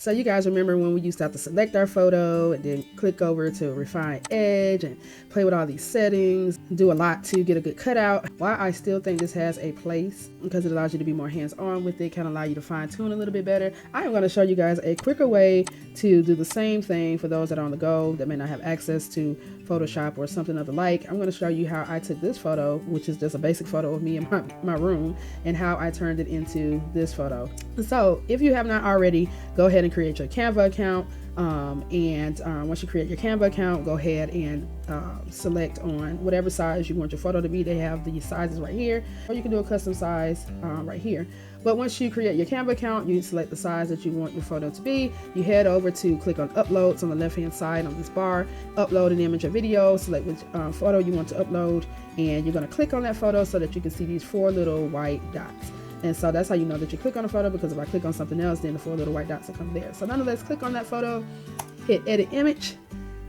So you guys remember when we used to have to select our photo and then click over to refine edge and play with all these settings, do a lot to get a good cutout. Why I still think this has a place, because it allows you to be more hands-on with it, kind of allow you to fine tune a little bit better. I am going to show you guys a quicker way to do the same thing for those that are on the go that may not have access to Photoshop or something of the like. I'm going to show you how I took this photo, which is just a basic photo of me in my room, and how I turned it into this photo. So if you have not already, go ahead and create your Canva account. Once you create your Canva account, go ahead and select on whatever size you want your photo to be. They have the sizes right here, or you can do a custom size right here. But once you create your Canva account, you select the size that you want your photo to be. You head over to click on uploads on the left hand side on this bar, upload an image or video, select which photo you want to upload, and you're going to click on that photo so that you can see these 4 little white dots. And so that's how you know that you click on a photo, because if I click on something else, then the 4 little white dots will come there. So nonetheless, click on that photo, hit edit image,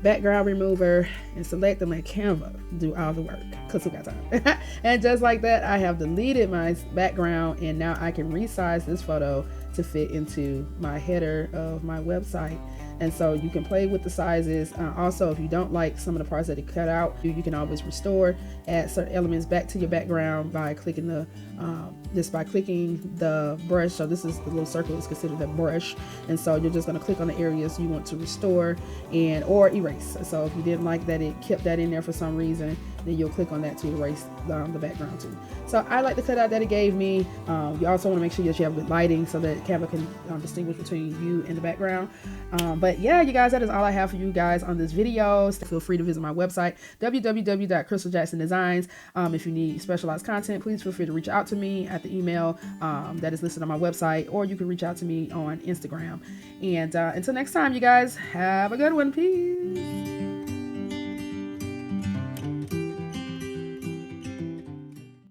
background remover, and select and let Canva do all the work, because who got time? And just like that, I have deleted my background, and now I can resize this photo to fit into my header of my website. And so you can play with the sizes. Also, if you don't like some of the parts that it cut out, you can always restore, add certain elements back to your background by clicking the brush. So this is the little circle is considered a brush, and so you're just going to click on the areas you want to restore and or erase. So if you didn't like that it kept that in there for some reason, then you'll click on that to erase the background too. So I like the cutout that it gave me. You also want to make sure that you have good lighting so that Canva can distinguish between you and the background. But yeah, you guys, that is all I have for you guys on this video. Feel free to visit my website, www.crystaljacksondesigns. If you need specialized content, please feel free to reach out to me at the email that is listed on my website, or you can reach out to me on Instagram. And until next time, you guys, have a good one. Peace.